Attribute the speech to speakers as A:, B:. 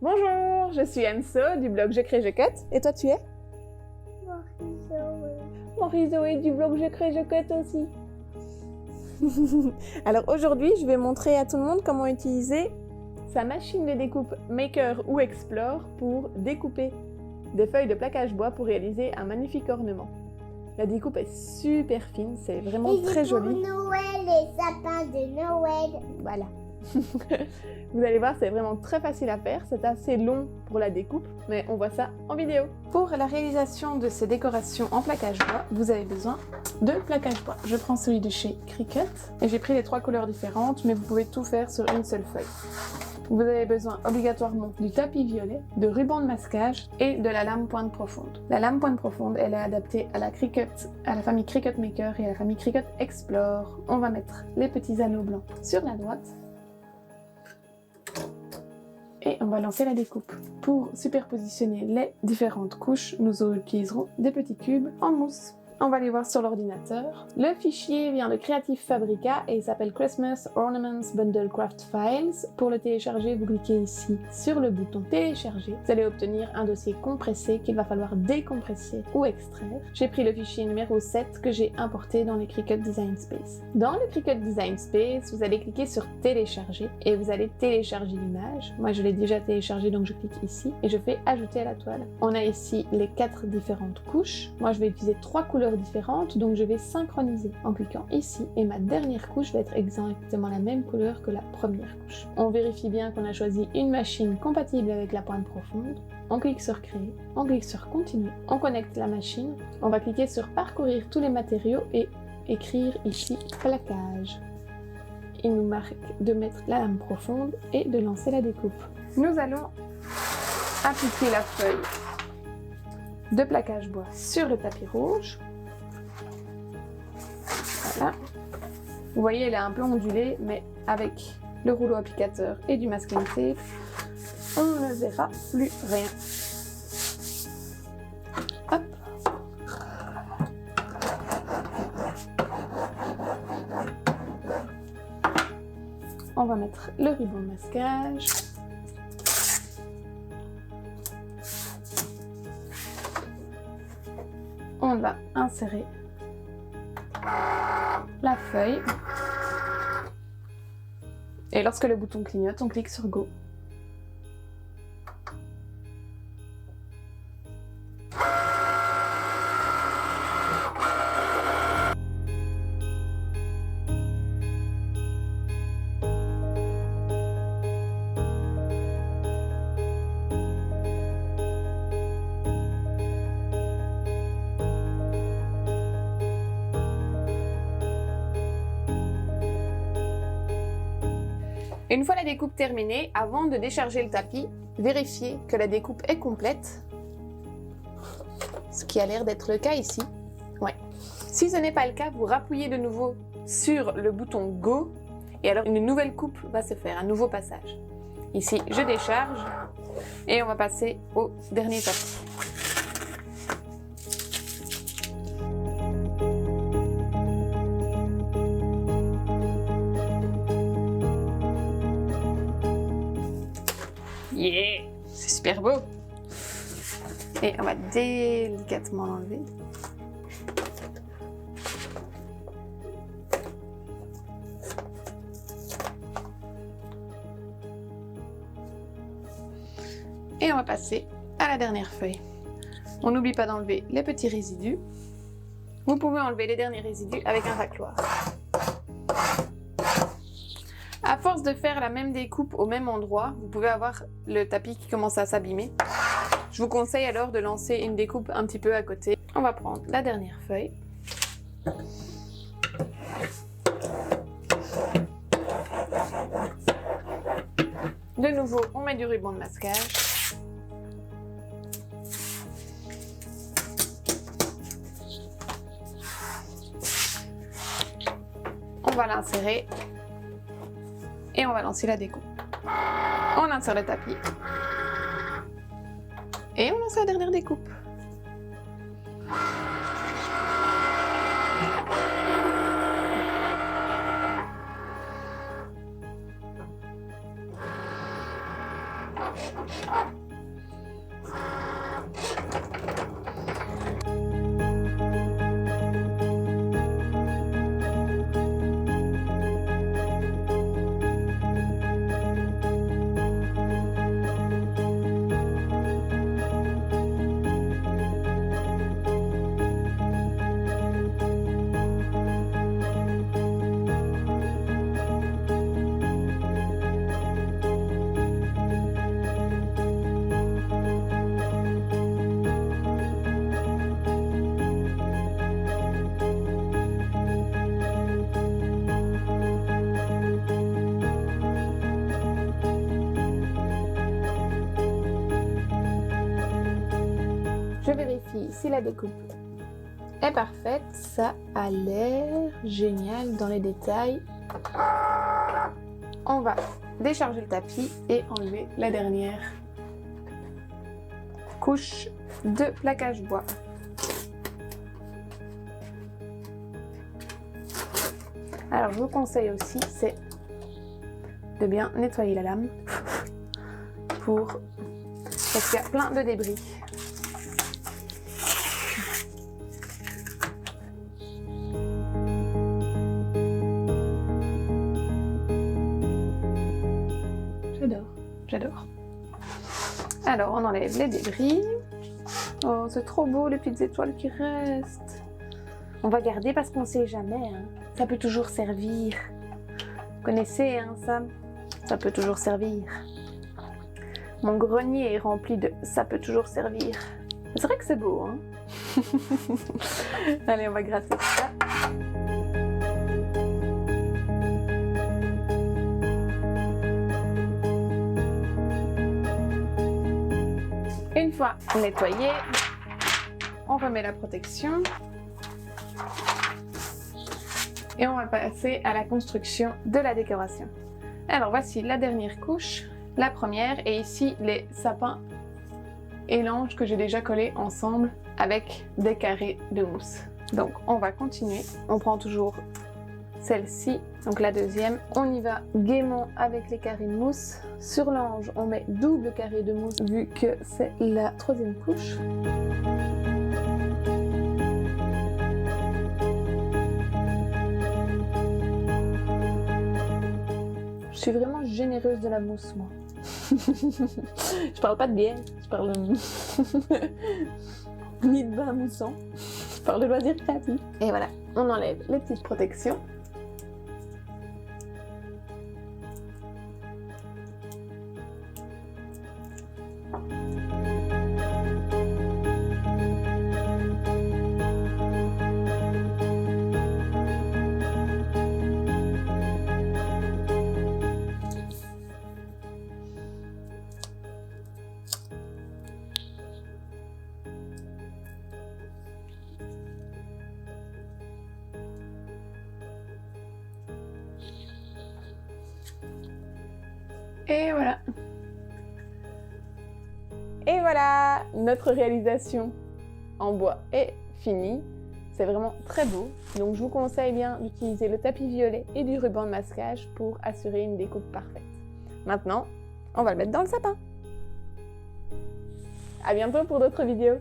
A: Bonjour, je suis Anso du blog Je crée, je cut. Et toi tu es? Maurice Zoé du blog Je crée, je cut aussi. Alors aujourd'hui, je vais montrer à tout le monde comment utiliser sa machine de découpe Maker ou Explore pour découper des feuilles de plaquage bois pour réaliser un magnifique ornement. La découpe est super fine, c'est vraiment très joli.
B: Pour Noël, les sapins de Noël.
A: Voilà. Vous allez voir, c'est vraiment très facile à faire, c'est assez long pour la découpe, mais on voit ça en vidéo. Pour la réalisation de ces décorations en plaquage bois, vous avez besoin de plaquage bois. Je prends celui de chez Cricut et j'ai pris les 3 couleurs différentes, mais vous pouvez tout faire sur une seule feuille. Vous avez besoin obligatoirement du tapis violet, de ruban de masquage et de la lame pointe profonde. La lame pointe profonde, elle est adaptée à la famille Cricut Maker et à la famille Cricut Explore. On va mettre les petits anneaux blancs sur la droite. Et on va lancer la découpe. Pour superpositionner les différentes couches, nous utiliserons des petits cubes en mousse. On va les voir sur l'ordinateur. Le fichier vient de Creative Fabrica et il s'appelle Christmas Ornaments Bundle Craft Files. Pour le télécharger, vous cliquez ici sur le bouton télécharger. Vous allez obtenir un dossier compressé qu'il va falloir décompresser ou extraire. J'ai pris le fichier numéro 7 que j'ai importé dans le Cricut Design Space. Dans le Cricut Design Space, vous allez cliquer sur télécharger et vous allez télécharger l'image. Moi, je l'ai déjà téléchargé, donc je clique ici et je fais ajouter à la toile. On a ici les 4 différentes couches. Moi, je vais utiliser 3 couleurs différentes, donc je vais synchroniser en cliquant ici et ma dernière couche va être exactement la même couleur que la première couche. On vérifie bien qu'on a choisi une machine compatible avec la pointe profonde. On clique sur créer, on clique sur continuer, on connecte la machine, on va cliquer sur parcourir tous les matériaux et écrire ici plaquage. Il nous marque de mettre la lame profonde et de lancer la découpe. Nous allons appliquer la feuille de plaquage bois sur le tapis rouge. Voilà. Vous voyez, elle est un peu ondulée, mais avec le rouleau applicateur et du masking tape, on ne verra plus rien. Hop. On va mettre le ruban de masquage. On va insérer la feuille. Et lorsque le bouton clignote, on clique sur Go. Une fois la découpe terminée, avant de décharger le tapis, vérifiez que la découpe est complète. Ce qui a l'air d'être le cas ici. Ouais. Si ce n'est pas le cas, vous rappuyez de nouveau sur le bouton Go et alors une nouvelle coupe va se faire, un nouveau passage. Ici, je décharge et on va passer au dernier tapis. Yeah, c'est super beau. Et on va délicatement l'enlever. Et on va passer à la dernière feuille. On n'oublie pas d'enlever les petits résidus. Vous pouvez enlever les derniers résidus avec un racloir. À force de faire la même découpe au même endroit, vous pouvez avoir le tapis qui commence à s'abîmer. Je vous conseille alors de lancer une découpe un petit peu à côté. On va prendre la dernière feuille. De nouveau, on met du ruban de masquage. On va l'insérer. Et on va lancer la découpe. On insère le tapis. Et on lance la dernière découpe. Je vérifie si la découpe est parfaite. Ça a l'air génial dans les détails. On va décharger le tapis et enlever la dernière couche de plaquage bois. Alors je vous conseille aussi, c'est de bien nettoyer la lame parce qu'il y a plein de débris. J'adore. Alors, on enlève les débris. Oh, c'est trop beau, les petites étoiles qui restent. On va garder parce qu'on ne sait jamais. Hein. Ça peut toujours servir. Vous connaissez, hein, ça? Ça peut toujours servir. Mon grenier est rempli de « ça peut toujours servir ». C'est vrai que c'est beau, hein? Allez, on va grasser ça. Une fois nettoyé, on remet la protection et on va passer à la construction de la décoration. Alors voici la dernière couche, la première, et ici les sapins et l'ange que j'ai déjà collés ensemble avec des carrés de mousse. Donc on va continuer, on prend toujours celle-ci, donc la deuxième. On y va gaiement avec les carrés de mousse. Sur l'ange, on met double carré de mousse vu que c'est la troisième couche. Je suis vraiment généreuse de la mousse, moi. Je parle pas de bière, je parle ni de vin moussant. Je parle de loisirs créatifs. Et voilà, on enlève les petites protections. Et voilà. Et voilà, notre réalisation en bois est finie. C'est vraiment très beau. Donc je vous conseille bien d'utiliser le tapis violet et du ruban de masquage pour assurer une découpe parfaite. Maintenant, on va le mettre dans le sapin. À bientôt pour d'autres vidéos.